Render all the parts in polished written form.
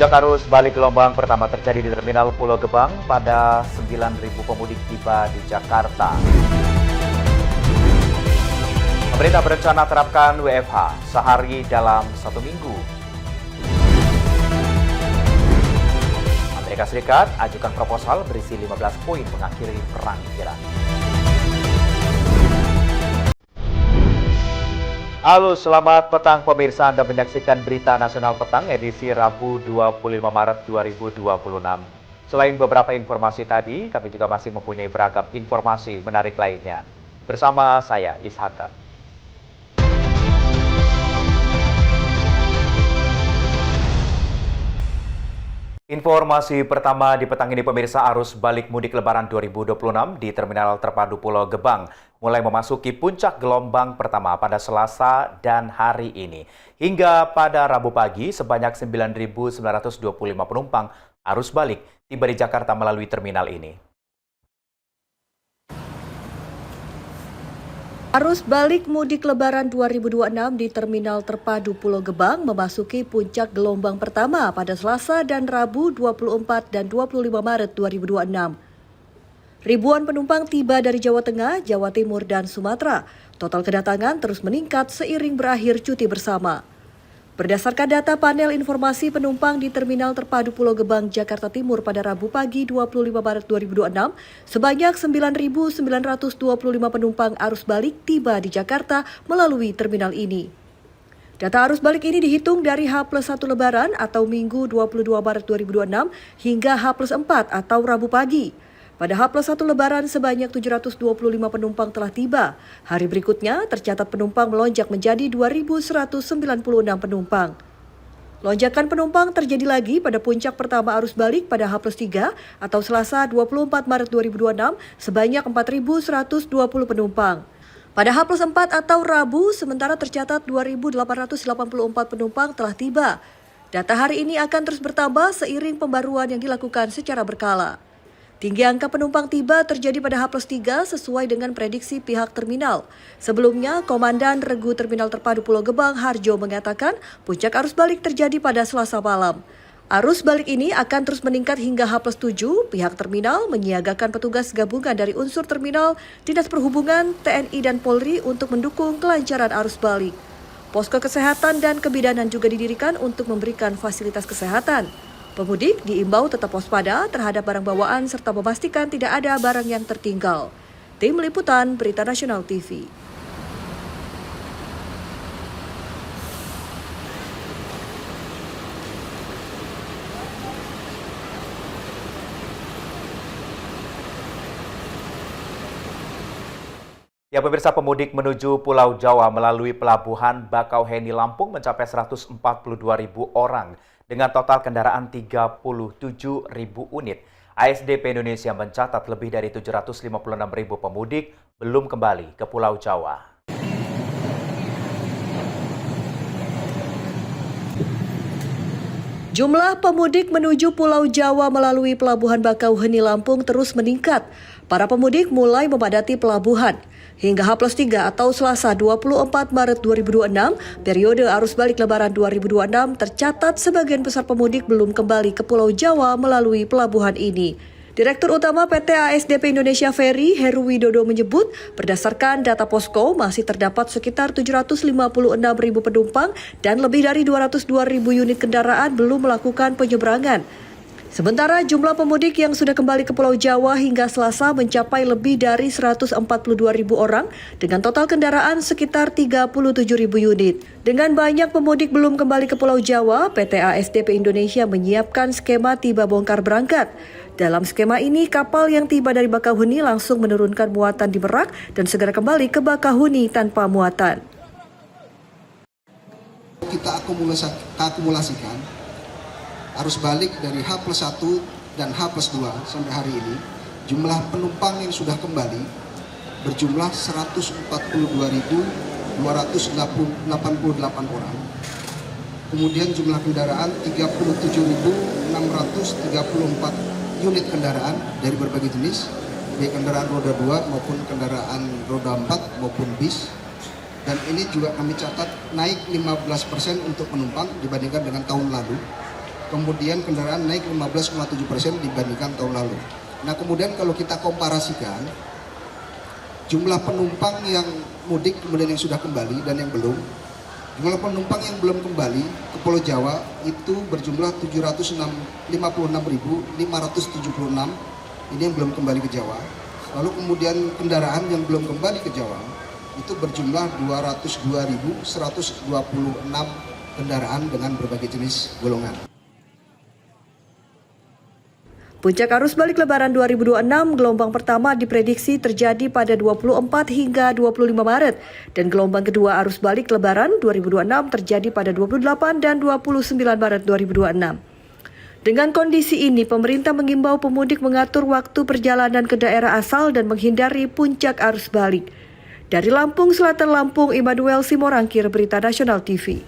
Puncak arus balik gelombang pertama terjadi di Terminal Pulau Gebang pada 9.000 pemudik tiba di Jakarta. Pemerintah berencana terapkan WFH sehari dalam 1 minggu. Amerika Serikat ajukan proposal berisi 15 poin mengakhiri perang Iran. Halo, selamat petang pemirsa. Anda menyaksikan Berita Nasional Petang edisi Rabu 25 Maret 2026. Selain beberapa informasi tadi, kami juga masih mempunyai beragam informasi menarik lainnya. Bersama saya, Ishaka. Informasi pertama di petang ini pemirsa, arus balik mudik lebaran 2026 di Terminal Terpadu Pulau Gebang mulai memasuki puncak gelombang pertama pada Selasa dan hari ini. Hingga pada Rabu pagi, sebanyak 9.925 penumpang arus balik tiba di Jakarta melalui terminal ini. Arus balik mudik lebaran 2026 di Terminal Terpadu Pulau Gebang memasuki puncak gelombang pertama pada Selasa dan Rabu 24 dan 25 Maret 2026. Ribuan penumpang tiba dari Jawa Tengah, Jawa Timur, dan Sumatera. Total kedatangan terus meningkat seiring berakhir cuti bersama. Berdasarkan data panel informasi penumpang di Terminal Terpadu Pulau Gebang, Jakarta Timur pada Rabu pagi 25 Maret 2026, sebanyak 9.925 penumpang arus balik tiba di Jakarta melalui terminal ini. Data arus balik ini dihitung dari H+1 Lebaran atau Minggu 22 Maret 2026 hingga H+4 atau Rabu pagi. Pada H+1 Lebaran sebanyak 725 penumpang telah tiba. Hari berikutnya tercatat penumpang melonjak menjadi 2.196 penumpang. Lonjakan penumpang terjadi lagi pada puncak pertama arus balik pada H+3 atau Selasa 24 Maret 2026 sebanyak 4.120 penumpang. Pada H+4 atau Rabu sementara tercatat 2.884 penumpang telah tiba. Data hari ini akan terus bertambah seiring pembaruan yang dilakukan secara berkala. Tinggi angka penumpang tiba terjadi pada H+3 sesuai dengan prediksi pihak terminal. Sebelumnya, Komandan Regu Terminal Terpadu Pulau Gebang, Harjo, mengatakan puncak arus balik terjadi pada Selasa malam. Arus balik ini akan terus meningkat hingga H+7. Pihak terminal menyiagakan petugas gabungan dari unsur terminal, Dinas Perhubungan, TNI, dan Polri untuk mendukung kelancaran arus balik. Posko kesehatan dan kebidanan juga didirikan untuk memberikan fasilitas kesehatan. Pemudik diimbau tetap waspada terhadap barang bawaan serta memastikan tidak ada barang yang tertinggal. Tim Liputan Berita Nasional TV. Ya pemirsa, pemudik menuju Pulau Jawa melalui Pelabuhan Bakauheni Lampung mencapai 142.000 orang. Dengan total kendaraan 37.000 unit, ASDP Indonesia mencatat lebih dari 756.000 pemudik belum kembali ke Pulau Jawa. Jumlah pemudik menuju Pulau Jawa melalui Pelabuhan Bakauheni Lampung terus meningkat. Para pemudik mulai memadati pelabuhan. Hingga H+3 atau Selasa 24 Maret 2026, periode arus balik Lebaran 2026 tercatat sebagian besar pemudik belum kembali ke Pulau Jawa melalui pelabuhan ini. Direktur Utama PT ASDP Indonesia Ferry, Heru Widodo menyebut, berdasarkan data Posko masih terdapat sekitar 756.000 penumpang dan lebih dari 202.000 unit kendaraan belum melakukan penyeberangan. Sementara jumlah pemudik yang sudah kembali ke Pulau Jawa hingga Selasa mencapai lebih dari 142.000 orang dengan total kendaraan sekitar 37.000 unit. Dengan banyak pemudik belum kembali ke Pulau Jawa, PT ASDP Indonesia menyiapkan skema tiba bongkar berangkat. Dalam skema ini, kapal yang tiba dari Bakauheni langsung menurunkan muatan di Merak dan segera kembali ke Bakauheni tanpa muatan. Kita akumulasikan arus balik dari H+1 dan H+2 sampai hari ini, jumlah penumpang yang sudah kembali berjumlah 142.288 orang. Kemudian jumlah kendaraan 37.634 unit kendaraan dari berbagai jenis, baik kendaraan roda 2 maupun kendaraan roda 4 maupun bis. Dan ini juga kami catat naik 15% untuk penumpang dibandingkan dengan tahun lalu. kemudian kendaraan naik 15,7% dibandingkan tahun lalu. Nah kemudian kalau kita komparasikan jumlah penumpang yang mudik kemudian yang sudah kembali dan yang belum, jumlah penumpang yang belum kembali ke Pulau Jawa itu berjumlah 756.576, ini yang belum kembali ke Jawa. Lalu kemudian kendaraan yang belum kembali ke Jawa itu berjumlah 202.126 kendaraan dengan berbagai jenis golongan. Puncak arus balik Lebaran 2026 gelombang pertama diprediksi terjadi pada 24 hingga 25 Maret dan gelombang kedua arus balik Lebaran 2026 terjadi pada 28 dan 29 Maret 2026. Dengan kondisi ini, pemerintah mengimbau pemudik mengatur waktu perjalanan ke daerah asal dan menghindari puncak arus balik. Dari Lampung Selatan Lampung, Immanuel Simorangkir, Berita Nasional TV.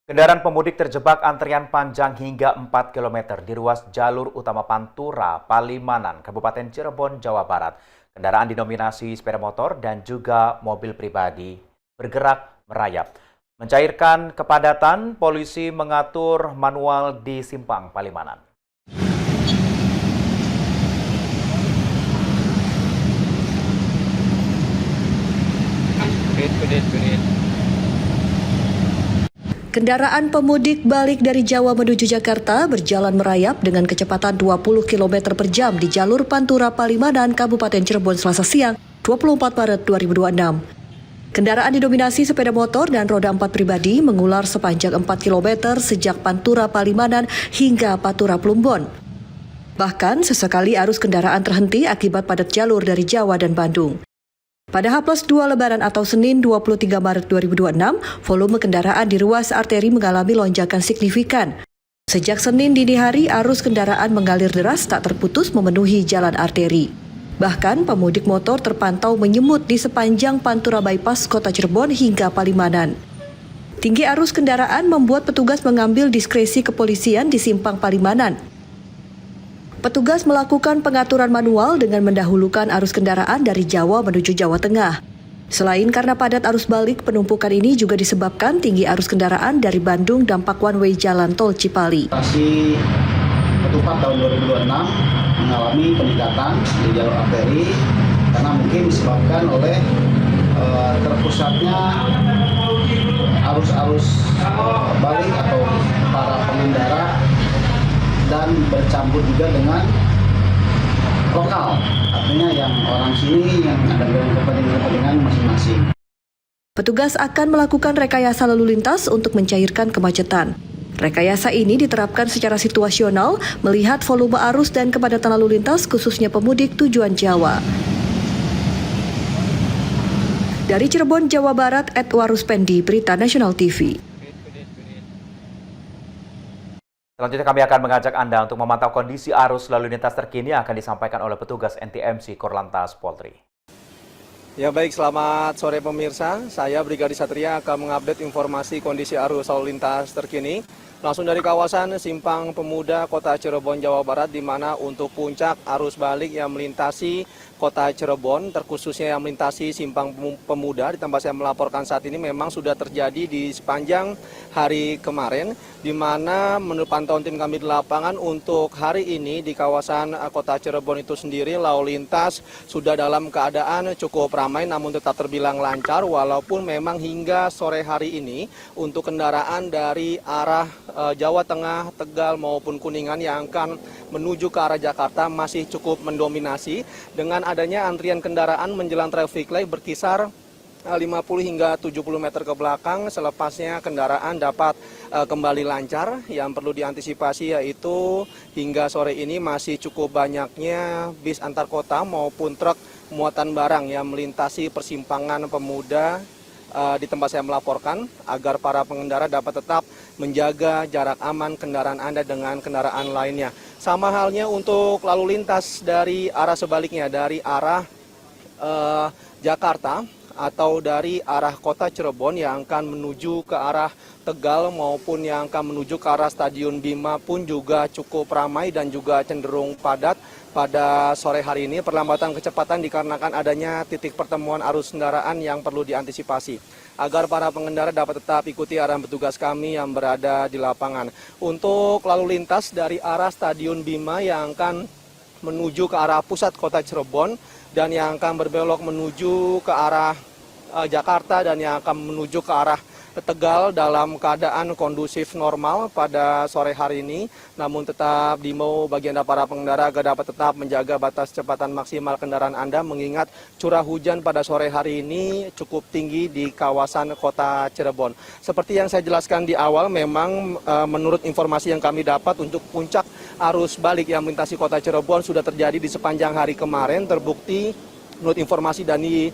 Kendaraan pemudik terjebak antrian panjang hingga 4 km di ruas jalur utama Pantura, Palimanan, Kabupaten Cirebon, Jawa Barat. Kendaraan dinominasi sepeda motor dan juga mobil pribadi bergerak merayap. Mencairkan kepadatan, polisi mengatur manual di simpang Palimanan. Kendaraan pemudik balik dari Jawa menuju Jakarta berjalan merayap dengan kecepatan 20 km per jam di jalur Pantura Palimanan, Kabupaten Cirebon, Selasa siang, 24 Maret 2026. Kendaraan didominasi sepeda motor dan roda 4 pribadi mengular sepanjang 4 km sejak Pantura Palimanan hingga Pantura Plumbon. Bahkan sesekali arus kendaraan terhenti akibat padat jalur dari Jawa dan Bandung. Pada H+2 Lebaran atau Senin 23 Maret 2026, volume kendaraan di ruas arteri mengalami lonjakan signifikan. Sejak Senin dini hari, arus kendaraan mengalir deras tak terputus memenuhi jalan arteri. Bahkan pemudik motor terpantau menyemut di sepanjang Pantura Bypass Kota Cirebon hingga Palimanan. Tinggi arus kendaraan membuat petugas mengambil diskresi kepolisian di simpang Palimanan. Petugas melakukan pengaturan manual dengan mendahulukan arus kendaraan dari Jawa menuju Jawa Tengah. Selain karena padat arus balik, penumpukan ini juga disebabkan tinggi arus kendaraan dari Bandung dampak one-way jalan tol Cipali. Operasi Ketupat tahun 2026 mengalami peningkatan di jalur arteri karena mungkin disebabkan oleh terpusatnya arus-arus balik atau para pengendara dan bercampur juga dengan lokal, artinya yang orang sini yang ada kepentingan masing-masing. Petugas akan melakukan rekayasa lalu lintas untuk mencairkan kemacetan. Rekayasa ini diterapkan secara situasional melihat volume arus dan kepadatan lalu lintas khususnya pemudik tujuan Jawa. Dari Cirebon, Jawa Barat, Edward Ruspendi, Berita Nasional TV. Selanjutnya kami akan mengajak Anda untuk memantau kondisi arus lalu lintas terkini yang akan disampaikan oleh petugas NTMC Korlantas Polri. Ya baik, selamat sore pemirsa. Saya Brigadir Satria akan mengupdate informasi kondisi arus lalu lintas terkini. Langsung dari kawasan Simpang Pemuda, Kota Cirebon, Jawa Barat, di mana untuk puncak arus balik yang melintasi Kota Cirebon, terkhususnya yang melintasi Simpang Pemuda, di tempat saya melaporkan saat ini memang sudah terjadi di sepanjang hari kemarin, di mana menurut pantauan tim kami di lapangan untuk hari ini di kawasan Kota Cirebon itu sendiri lalu lintas sudah dalam keadaan cukup ramai namun tetap terbilang lancar, walaupun memang hingga sore hari ini untuk kendaraan dari arah Jawa Tengah, Tegal maupun Kuningan yang akan menuju ke arah Jakarta masih cukup mendominasi dengan adanya antrian kendaraan menjelang traffic light berkisar 50 hingga 70 meter ke belakang. Selepasnya kendaraan dapat kembali lancar. Yang perlu diantisipasi yaitu hingga sore ini masih cukup banyaknya bis antar kota maupun truk muatan barang yang melintasi persimpangan Pemuda di tempat saya melaporkan, agar para pengendara dapat tetap menjaga jarak aman kendaraan Anda dengan kendaraan lainnya. Sama halnya untuk lalu lintas dari arah sebaliknya, dari arah Jakarta atau dari arah kota Cirebon yang akan menuju ke arah Tegal maupun yang akan menuju ke arah Stadion Bima pun juga cukup ramai dan juga cenderung padat pada sore hari ini. Perlambatan kecepatan dikarenakan adanya titik pertemuan arus kendaraan yang perlu diantisipasi agar para pengendara dapat tetap ikuti arahan petugas kami yang berada di lapangan. Untuk lalu lintas dari arah Stadion Bima yang akan menuju ke arah pusat kota Cirebon dan yang akan berbelok menuju ke arah Jakarta dan yang akan menuju ke arah Tegal dalam keadaan kondusif normal pada sore hari ini. Namun tetap diimbau bagi Anda para pengendara agar dapat tetap menjaga batas kecepatan maksimal kendaraan Anda mengingat curah hujan pada sore hari ini cukup tinggi di kawasan kota Cirebon. Seperti yang saya jelaskan di awal, memang menurut informasi yang kami dapat untuk puncak arus balik yang melintasi kota Cirebon sudah terjadi di sepanjang hari kemarin. Terbukti menurut informasi dari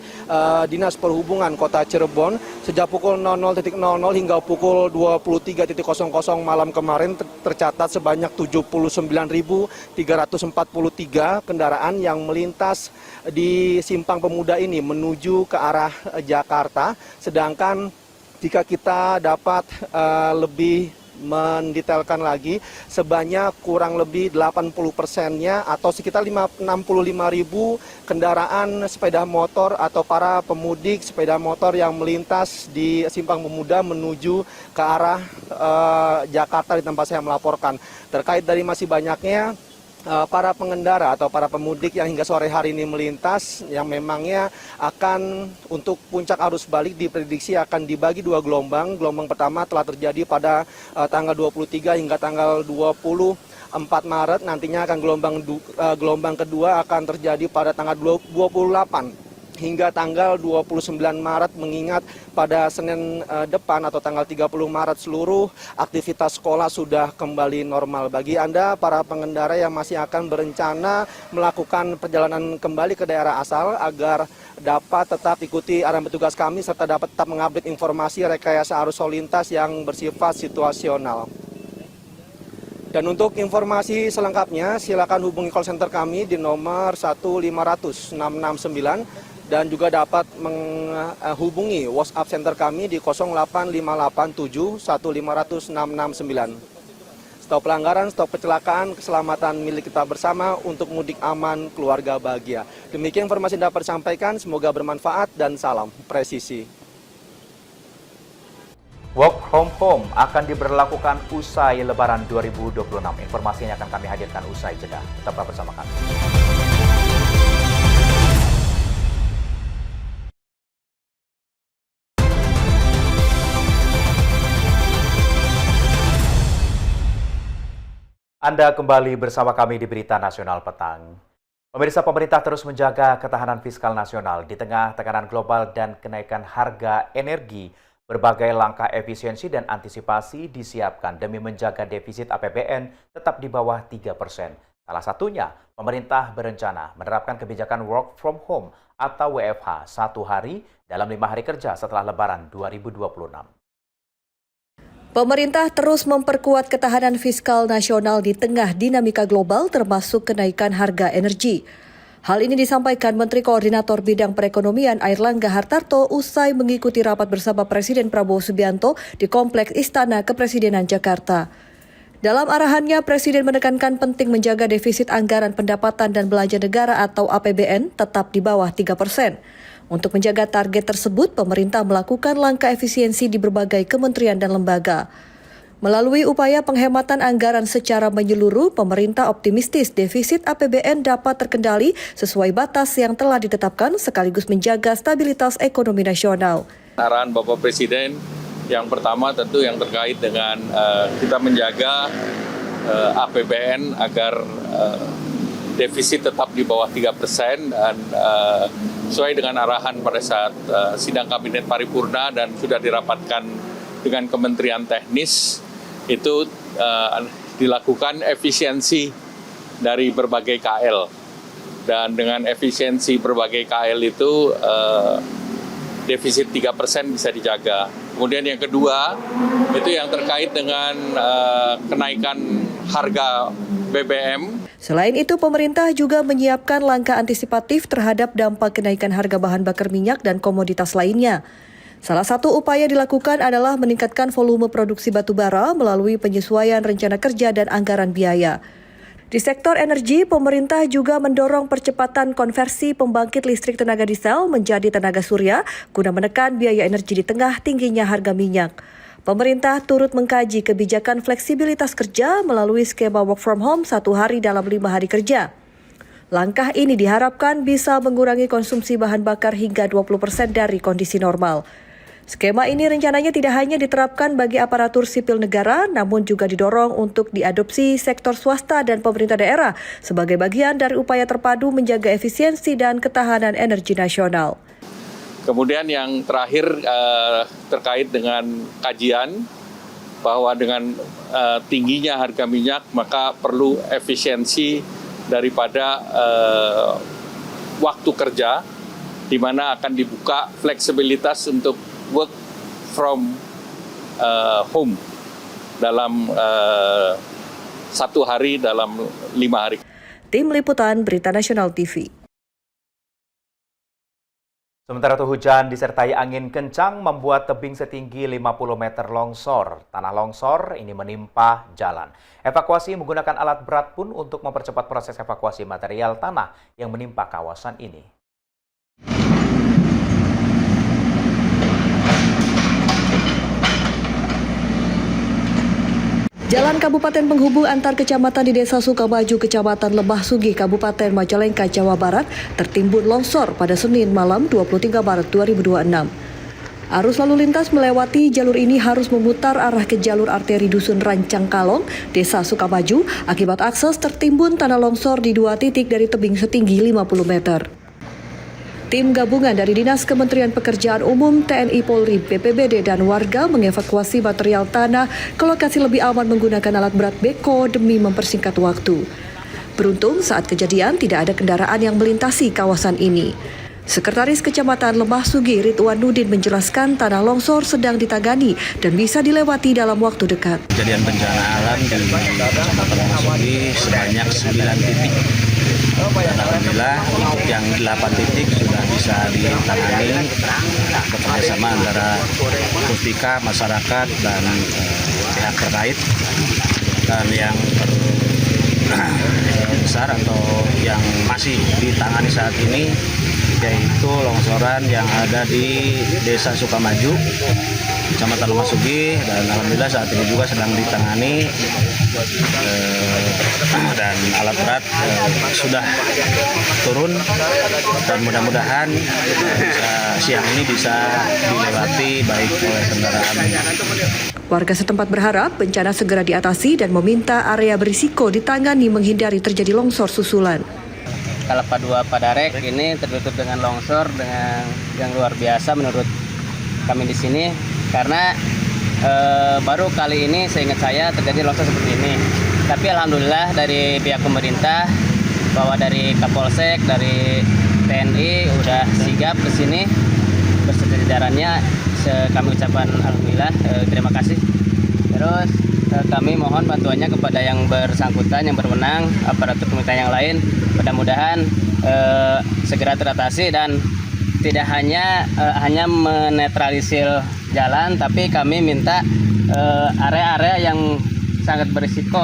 Dinas Perhubungan Kota Cirebon, sejak pukul 00.00 hingga pukul 23.00 malam kemarin tercatat sebanyak 79.343 kendaraan yang melintas di Simpang Pemuda ini menuju ke arah Jakarta. Sedangkan jika kita dapat lebih mendetailkan lagi, sebanyak kurang lebih 80%-nya atau sekitar 65.000 kendaraan sepeda motor atau para pemudik sepeda motor yang melintas di Simpang Pemuda menuju ke arah Jakarta di tempat saya melaporkan. Terkait dari masih banyaknya para pengendara atau para pemudik yang hingga sore hari ini melintas, yang memangnya akan untuk puncak arus balik diprediksi akan dibagi dua gelombang. Gelombang pertama telah terjadi pada tanggal 23 hingga tanggal 24 Maret. Nantinya akan gelombang kedua akan terjadi pada tanggal 28 hingga tanggal 29 Maret, mengingat pada Senin depan atau tanggal 30 Maret seluruh aktivitas sekolah sudah kembali normal. Bagi Anda para pengendara yang masih akan berencana melakukan perjalanan kembali ke daerah asal agar dapat tetap ikuti arahan petugas kami serta dapat tetap mengupdate informasi rekayasa arus lalu lintas yang bersifat situasional. Dan untuk informasi selengkapnya silakan hubungi call center kami di nomor 1-500-669 dan juga dapat menghubungi WhatsApp center kami di 08587-1500669. Stop pelanggaran, stop kecelakaan, keselamatan milik kita bersama untuk mudik aman, keluarga bahagia. Demikian informasi yang dapat disampaikan, semoga bermanfaat dan salam presisi. Work from home akan diberlakukan usai Lebaran 2026. Informasinya akan kami hadirkan usai jeda. Tetaplah bersama kami. Anda kembali bersama kami di Berita Nasional Petang. Pemirsa, pemerintah terus menjaga ketahanan fiskal nasional di tengah tekanan global dan kenaikan harga energi. Berbagai langkah efisiensi dan antisipasi disiapkan demi menjaga defisit APBN tetap di bawah 3%. Salah satunya, pemerintah berencana menerapkan kebijakan work from home atau WFH 1 hari dalam 5 hari kerja setelah Lebaran 2026. Pemerintah terus memperkuat ketahanan fiskal nasional di tengah dinamika global termasuk kenaikan harga energi. Hal ini disampaikan Menteri Koordinator Bidang Perekonomian Airlangga Hartarto usai mengikuti rapat bersama Presiden Prabowo Subianto di Kompleks Istana Kepresidenan Jakarta. Dalam arahannya, Presiden menekankan penting menjaga defisit anggaran pendapatan dan belanja negara atau APBN tetap di bawah 3%. Untuk menjaga target tersebut, pemerintah melakukan langkah efisiensi di berbagai kementerian dan lembaga. Melalui upaya penghematan anggaran secara menyeluruh, pemerintah optimistis defisit APBN dapat terkendali sesuai batas yang telah ditetapkan sekaligus menjaga stabilitas ekonomi nasional. Arahan Bapak Presiden yang pertama tentu yang terkait dengan kita menjaga APBN agar defisit tetap di bawah 3% dan sesuai dengan arahan pada saat sidang kabinet paripurna dan sudah dirapatkan dengan kementerian teknis, itu dilakukan efisiensi dari berbagai KL. Dan dengan efisiensi berbagai KL itu defisit 3% bisa dijaga. Kemudian yang kedua, itu yang terkait dengan kenaikan harga BBM. Selain itu, pemerintah juga menyiapkan langkah antisipatif terhadap dampak kenaikan harga bahan bakar minyak dan komoditas lainnya. Salah satu upaya dilakukan adalah meningkatkan volume produksi batu bara melalui penyesuaian rencana kerja dan anggaran biaya. Di sektor energi, pemerintah juga mendorong percepatan konversi pembangkit listrik tenaga diesel menjadi tenaga surya guna menekan biaya energi di tengah tingginya harga minyak. Pemerintah turut mengkaji kebijakan fleksibilitas kerja melalui skema work from home 1 hari dalam 5 hari kerja. Langkah ini diharapkan bisa mengurangi konsumsi bahan bakar hingga 20% dari kondisi normal. Skema ini rencananya tidak hanya diterapkan bagi aparatur sipil negara, namun juga didorong untuk diadopsi sektor swasta dan pemerintah daerah sebagai bagian dari upaya terpadu menjaga efisiensi dan ketahanan energi nasional. Kemudian yang terakhir terkait dengan kajian bahwa dengan tingginya harga minyak maka perlu efisiensi daripada waktu kerja di mana akan dibuka fleksibilitas untuk work from home dalam 1 hari dalam 5 hari. Tim Liputan Berita Nasional TV. Sementara itu hujan disertai angin kencang membuat tebing setinggi 50 meter longsor. Tanah longsor ini menimpa jalan. Evakuasi menggunakan alat berat pun untuk mempercepat proses evakuasi material tanah yang menimpa kawasan ini. Jalan kabupaten penghubung antar kecamatan di Desa Sukamaju, Kecamatan Lembah Sugih, Kabupaten Majalengka, Jawa Barat, tertimbun longsor pada Senin malam 23 Maret 2026. Arus lalu lintas melewati jalur ini harus memutar arah ke jalur arteri Dusun Rancang Kalong, Desa Sukamaju, akibat akses tertimbun tanah longsor di 2 titik dari tebing setinggi 50 meter. Tim gabungan dari Dinas Kementerian Pekerjaan Umum, TNI Polri, BPBD, dan warga mengevakuasi material tanah ke lokasi lebih aman menggunakan alat berat beko demi mempersingkat waktu. Beruntung saat kejadian tidak ada kendaraan yang melintasi kawasan ini. Sekretaris Kecamatan Lembah Sugih, Ridwan Nudin, menjelaskan tanah longsor sedang ditangani dan bisa dilewati dalam waktu dekat. Kejadian bencana alam di Kecamatan Lembah Sugih sebanyak 9 titik. Dan alhamdulillah untuk yang 8 titik sudah bisa ditangani bekerjasama antara Puspika, masyarakat, dan pihak terkait. Dan yang besar atau yang masih ditangani saat ini yaitu longsoran yang ada di Desa Sukamaju, Kecamatan Lembah Sugih, dan alhamdulillah saat ini juga sedang ditangani dan alat berat sudah turun dan mudah-mudahan siang ini bisa dilewati baik oleh kendaraan. Warga setempat berharap bencana segera diatasi dan meminta area berisiko ditangani menghindari terjadi longsor susulan. Kelapa 2 Padarek ini tertutup dengan longsor dengan yang luar biasa menurut kami di sini karena baru kali ini seingat saya terjadi longsor seperti ini. Tapi alhamdulillah dari pihak pemerintah bahwa dari Kapolsek, dari TNI udah sigap ke sini berserta jajarannya, kami ucapkan alhamdulillah terima kasih. Terus kami mohon bantuannya kepada yang bersangkutan, yang berwenang, aparatur pemerintah yang lain. Mudah-mudahan segera teratasi dan tidak hanya menetralisir jalan, tapi kami minta area-area yang sangat berisiko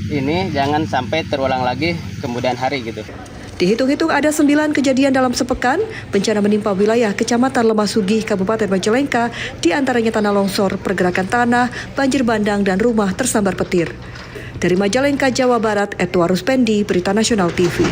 ini jangan sampai terulang lagi kemudian hari gitu. Dihitung-hitung ada 9 kejadian dalam sepekan bencana menimpa wilayah Kecamatan Lembah Sugih, Kabupaten Majalengka, di antaranya tanah longsor, pergerakan tanah, banjir bandang, dan rumah tersambar petir. Dari Majalengka, Jawa Barat, Edward Ruspendi, Berita Nasional TV.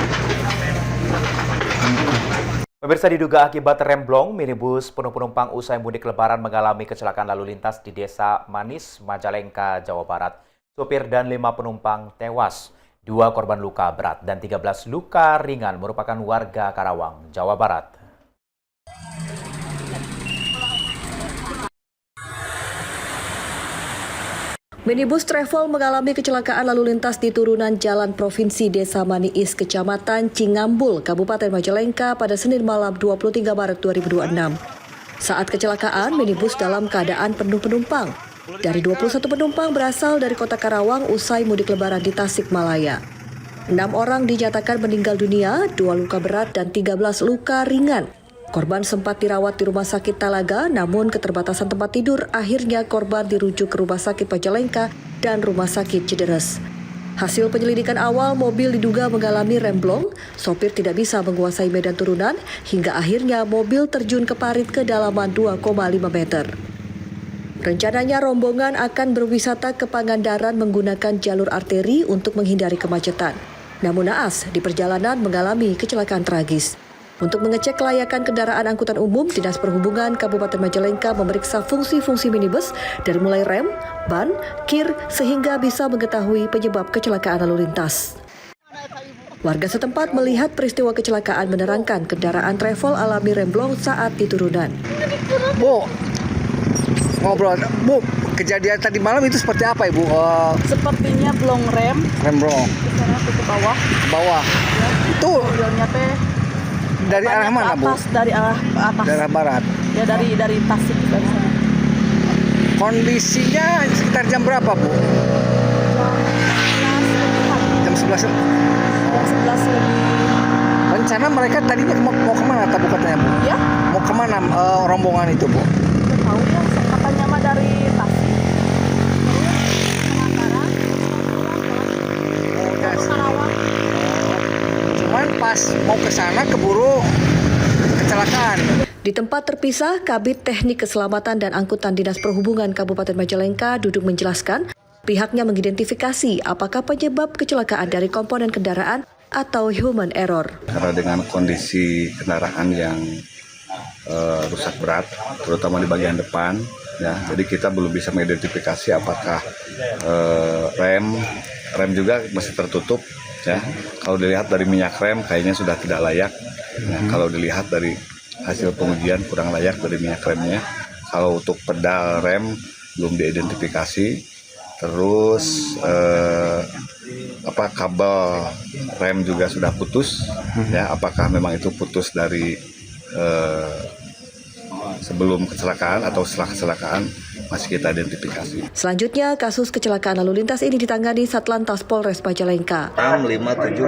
Pemirsa, diduga akibat remblong, minibus penuh penumpang usai mudik lebaran mengalami kecelakaan lalu lintas di Desa Manis, Majalengka, Jawa Barat. Sopir dan 5 penumpang tewas. 2 korban luka berat dan 13 luka ringan merupakan warga Karawang, Jawa Barat. Minibus travel mengalami kecelakaan lalu lintas di turunan Jalan Provinsi Desa Maniis, Kecamatan Cingambul, Kabupaten Majalengka pada Senin malam 23 Maret 2026. Saat kecelakaan, minibus dalam keadaan penuh penumpang. Dari 21 penumpang berasal dari kota Karawang usai mudik lebaran di Tasikmalaya. 6 orang dinyatakan meninggal dunia, 2 luka berat dan 13 luka ringan. Korban sempat dirawat di Rumah Sakit Talaga, namun keterbatasan tempat tidur akhirnya korban dirujuk ke Rumah Sakit Majalengka dan Rumah Sakit Cederes. Hasil penyelidikan awal, mobil diduga mengalami remblong, sopir tidak bisa menguasai medan turunan, hingga akhirnya mobil terjun ke parit kedalaman 2,5 meter. Rencananya rombongan akan berwisata ke Pangandaran menggunakan jalur arteri untuk menghindari kemacetan. Namun naas, di perjalanan mengalami kecelakaan tragis. Untuk mengecek kelayakan kendaraan angkutan umum, Dinas Perhubungan Kabupaten Majalengka memeriksa fungsi-fungsi minibus dari mulai rem, ban, kir, sehingga bisa mengetahui penyebab kecelakaan lalu lintas. Warga setempat melihat peristiwa kecelakaan menerangkan kendaraan travel alami remblong saat di turunan. Bu, ngobrol, Bu, kejadian tadi malam itu seperti apa Ibu? Sepertinya blong rem, Remblong, di sana tuh ke bawah. ke bawah. Ya. Itu Mobilnya teh dari arah mana Bu? atas, dari arah atas. Dari arah barat. Ya dari Tasik dari sana. Kondisinya sekitar jam berapa Bu? Jam 11. Jam 11 lebih. Rencana mereka tadinya mau kemana Bu katanya Bu? Ya, Mau kemana rombongan itu Bu? nggak tahu ya. Katanya mah dari Tasik. Karawang. Cuman pas mau ke sana keburu kecelakaan. Di tempat terpisah, Kabid Teknik Keselamatan dan Angkutan Dinas Perhubungan Kabupaten Majalengka duduk menjelaskan pihaknya mengidentifikasi apakah penyebab kecelakaan dari komponen kendaraan atau human error. Karena dengan kondisi kendaraan yang rusak berat, terutama di bagian depan, ya, jadi kita belum bisa mengidentifikasi apakah rem juga masih tertutup. Ya, kalau dilihat dari minyak rem kayaknya sudah tidak layak. Ya, kalau dilihat dari hasil pengujian kurang layak dari minyak remnya. Kalau untuk pedal rem belum diidentifikasi. Terus kabel rem juga sudah putus. Ya, apakah memang itu putus dari sebelum kecelakaan atau setelah kecelakaan masih kita identifikasi. Selanjutnya, kasus kecelakaan lalu lintas ini ditangani Satlantas Polres Majalengka. 57.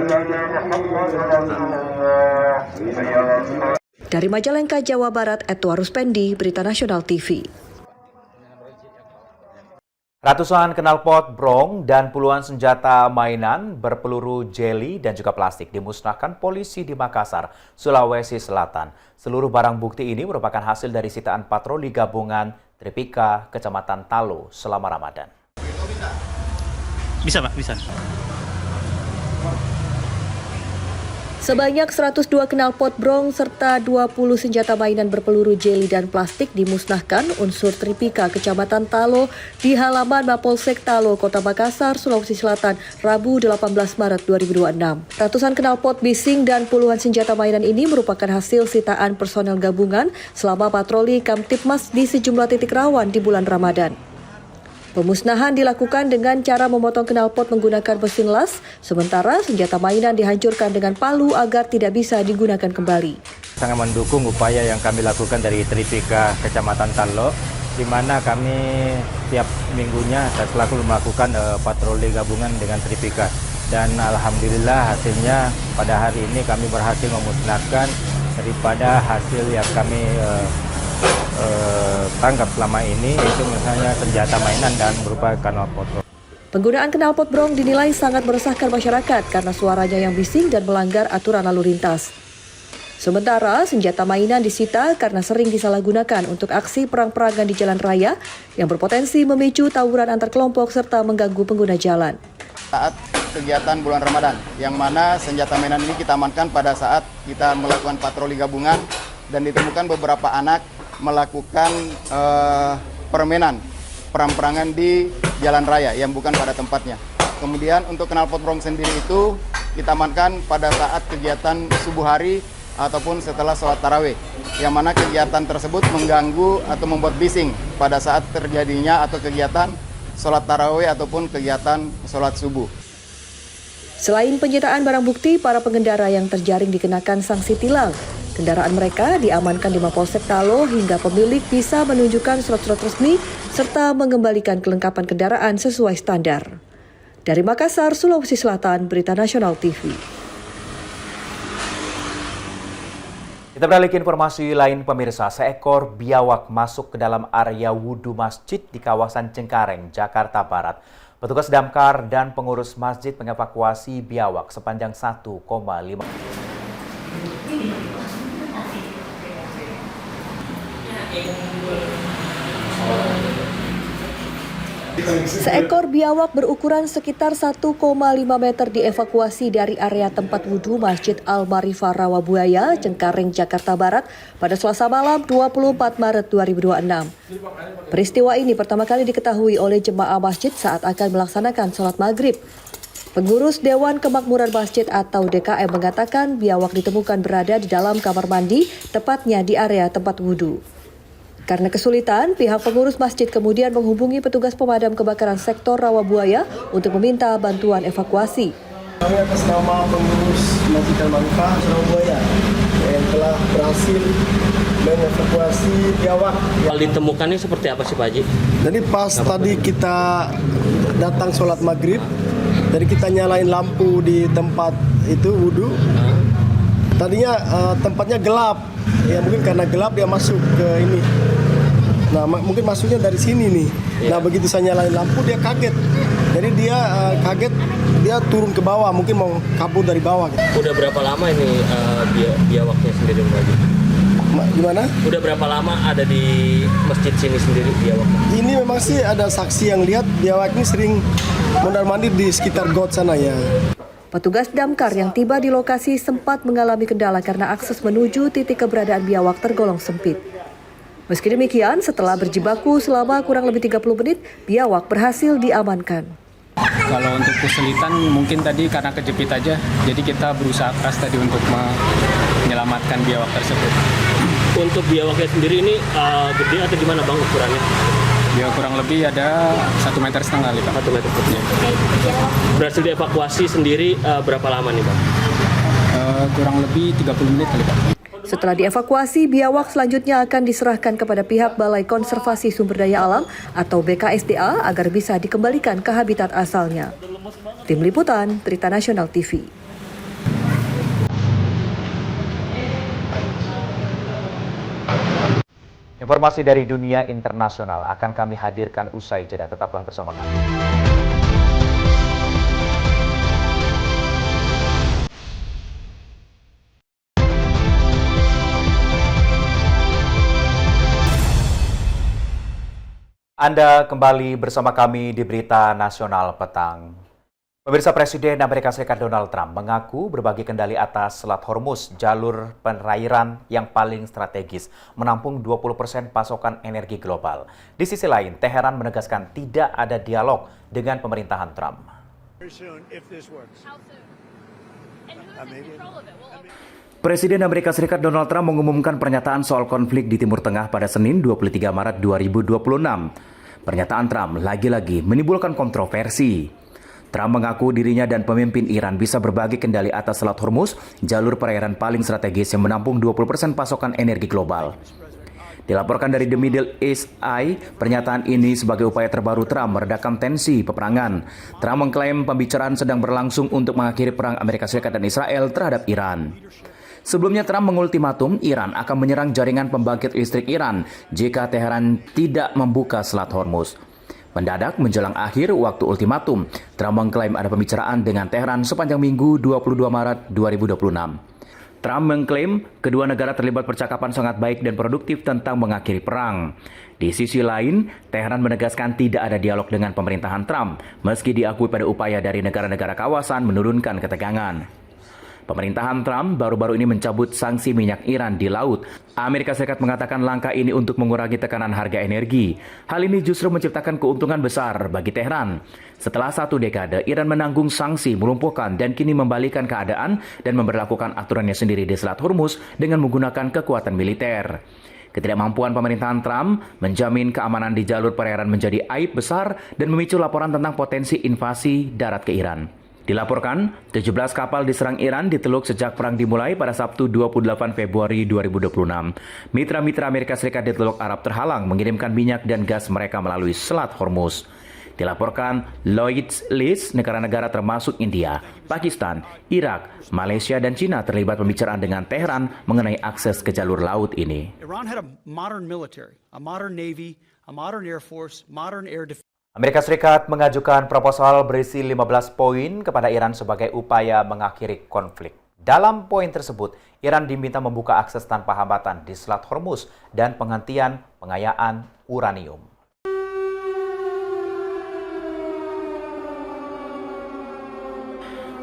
Dari Majalengka, Jawa Barat, Edward Ruspendi, Berita Nasional TV. Ratusan knalpot brong dan puluhan senjata mainan berpeluru jeli dan juga plastik dimusnahkan polisi di Makassar, Sulawesi Selatan. Seluruh barang bukti ini merupakan hasil dari sitaan patroli gabungan Tripika, Kecamatan Talo selama Ramadan. Bisa Pak, bisa. Sebanyak 102 knalpot brong serta 20 senjata mainan berpeluru jeli dan plastik dimusnahkan unsur Tripika Kecamatan Talo di halaman Mapolsek Talo, Kota Makassar, Sulawesi Selatan, Rabu 18 Maret 2026. Ratusan knalpot bising dan puluhan senjata mainan ini merupakan hasil sitaan personel gabungan selama patroli Kamtipmas di sejumlah titik rawan di bulan Ramadan. Pemusnahan dilakukan dengan cara memotong knalpot menggunakan mesin las, sementara senjata mainan dihancurkan dengan palu agar tidak bisa digunakan kembali. Sangat mendukung upaya yang kami lakukan dari Tripika Kecamatan Talo, di mana kami tiap minggunya selalu melakukan patroli gabungan dengan Tripika. Dan alhamdulillah hasilnya pada hari ini kami berhasil memusnahkan daripada hasil yang kami tangkap selama ini, itu misalnya senjata mainan dan berupa knalpot. Penggunaan knalpot brong dinilai sangat meresahkan masyarakat karena suaranya yang bising dan melanggar aturan lalu lintas. Sementara senjata mainan disita karena sering disalahgunakan untuk aksi perang-perangan di jalan raya yang berpotensi memicu tawuran antar kelompok serta mengganggu pengguna jalan. Saat kegiatan bulan Ramadan, yang mana senjata mainan ini kita amankan pada saat kita melakukan patroli gabungan dan ditemukan beberapa anak melakukan permainan perang-perangan di jalan raya yang bukan pada tempatnya. Kemudian untuk knalpot brong sendiri itu kita amankan pada saat kegiatan subuh hari ataupun setelah sholat tarawih, yang mana kegiatan tersebut mengganggu atau membuat bising pada saat terjadinya atau kegiatan sholat tarawih ataupun kegiatan sholat subuh. Selain penyitaan barang bukti, para pengendara yang terjaring dikenakan sanksi tilang. Kendaraan mereka diamankan di Mapolsek Talo hingga pemilik bisa menunjukkan surat-surat resmi serta mengembalikan kelengkapan kendaraan sesuai standar. Dari Makassar, Sulawesi Selatan, Berita Nasional TV. Kita beralih ke informasi lain pemirsa, seekor biawak masuk ke dalam area wudhu masjid di kawasan Cengkareng, Jakarta Barat. Petugas damkar dan pengurus masjid mengevakuasi biawak sepanjang 1,5 Seekor biawak berukuran sekitar 1,5 meter dievakuasi dari area tempat wudhu Masjid Al-Marifah Rawabuaya, Cengkareng, Jakarta Barat pada Selasa malam 24 Maret 2026. Peristiwa ini pertama kali diketahui oleh jemaah masjid saat akan melaksanakan sholat maghrib. Pengurus Dewan Kemakmuran Masjid atau DKM mengatakan biawak ditemukan berada di dalam kamar mandi, tepatnya di area tempat wudhu. Karena kesulitan, pihak pengurus masjid kemudian menghubungi petugas pemadam kebakaran sektor Rawabuaya untuk meminta bantuan evakuasi. Kami atas nama pengurus Masjid Al-Marifah Rawabuaya yang telah berhasil mengevakuasi biawak. Hal ditemukannya seperti apa sih Pak Haji? Jadi pas tadi kita datang sholat maghrib, jadi kita nyalain lampu di tempat itu wudhu. Tadinya tempatnya gelap, ya mungkin karena gelap dia masuk ke ini. Nah mungkin masuknya dari sini nih. Nah begitu saya nyalain lampu dia kaget. Jadi dia kaget, dia turun ke bawah, mungkin mau kabur dari bawah. Gitu. Udah berapa lama ini biawaknya sendiri Pak Haji? Gimana? Udah berapa lama ada di masjid sini sendiri biawaknya? Ini memang sih ada saksi yang lihat biawak ini sering mondar-mandir di sekitar got sana ya. Petugas damkar yang tiba di lokasi sempat mengalami kendala karena akses menuju titik keberadaan biawak tergolong sempit. Meski demikian, setelah berjibaku selama kurang lebih 30 menit, biawak berhasil diamankan. Kalau untuk kesulitan mungkin tadi karena kejepit aja, jadi kita berusaha keras tadi untuk menyelamatkan biawak tersebut. Untuk biawaknya sendiri ini gede atau gimana Bang ukurannya? Ya kurang lebih ada 1,5 meter lipat. 1 meter lebih. Berhasil dievakuasi sendiri berapa lama nih Bang? Kurang lebih 30 menit kali Pak. Setelah dievakuasi, biawak selanjutnya akan diserahkan kepada pihak Balai Konservasi Sumber Daya Alam atau BKSDA agar bisa dikembalikan ke habitat asalnya. Tim Liputan, Berita Nasional TV. Informasi dari dunia internasional akan kami hadirkan usai jeda. Tetaplah bersama kami. Anda kembali bersama kami di Berita Nasional Petang. Pemirsa, Presiden Amerika Serikat Donald Trump mengaku berbagi kendali atas Selat Hormuz, jalur perairan yang paling strategis, menampung 20% pasokan energi global. Di sisi lain, Teheran menegaskan tidak ada dialog dengan pemerintahan Trump. Presiden Amerika Serikat Donald Trump mengumumkan pernyataan soal konflik di Timur Tengah pada Senin 23 Maret 2026. Pernyataan Trump lagi-lagi menimbulkan kontroversi. Trump mengaku dirinya dan pemimpin Iran bisa berbagi kendali atas Selat Hormuz, jalur perairan paling strategis yang menampung 20% pasokan energi global. Dilaporkan dari The Middle East Eye, pernyataan ini sebagai upaya terbaru Trump meredakan tensi peperangan. Trump mengklaim pembicaraan sedang berlangsung untuk mengakhiri perang Amerika Serikat dan Israel terhadap Iran. Sebelumnya Trump mengultimatum Iran akan menyerang jaringan pembangkit listrik Iran jika Teheran tidak membuka Selat Hormuz. Mendadak menjelang akhir waktu ultimatum, Trump mengklaim ada pembicaraan dengan Teheran sepanjang Minggu 22 Maret 2026. Trump mengklaim kedua negara terlibat percakapan sangat baik dan produktif tentang mengakhiri perang. Di sisi lain, Teheran menegaskan tidak ada dialog dengan pemerintahan Trump, meski diakui pada upaya dari negara-negara kawasan menurunkan ketegangan. Pemerintahan Trump baru-baru ini mencabut sanksi minyak Iran di laut. Amerika Serikat mengatakan langkah ini untuk mengurangi tekanan harga energi. Hal ini justru menciptakan keuntungan besar bagi Teheran. Setelah 1 dekade, Iran menanggung sanksi, melumpuhkan, dan kini membalikan keadaan dan memberlakukan aturannya sendiri di Selat Hormuz dengan menggunakan kekuatan militer. Ketidakmampuan pemerintahan Trump menjamin keamanan di jalur perairan menjadi aib besar dan memicu laporan tentang potensi invasi darat ke Iran. Dilaporkan, 17 kapal diserang Iran di Teluk sejak perang dimulai pada Sabtu 28 Februari 2026. Mitra-mitra Amerika Serikat di Teluk Arab terhalang mengirimkan minyak dan gas mereka melalui Selat Hormuz. Dilaporkan Lloyd's List, negara-negara termasuk India, Pakistan, Irak, Malaysia, dan Cina terlibat pembicaraan dengan Teheran mengenai akses ke jalur laut ini. Iran had a modern military, a modern navy, a modern air force, modern air defense. Amerika Serikat mengajukan proposal berisi 15 poin kepada Iran sebagai upaya mengakhiri konflik. Dalam poin tersebut, Iran diminta membuka akses tanpa hambatan di Selat Hormuz dan penghentian pengayaan uranium.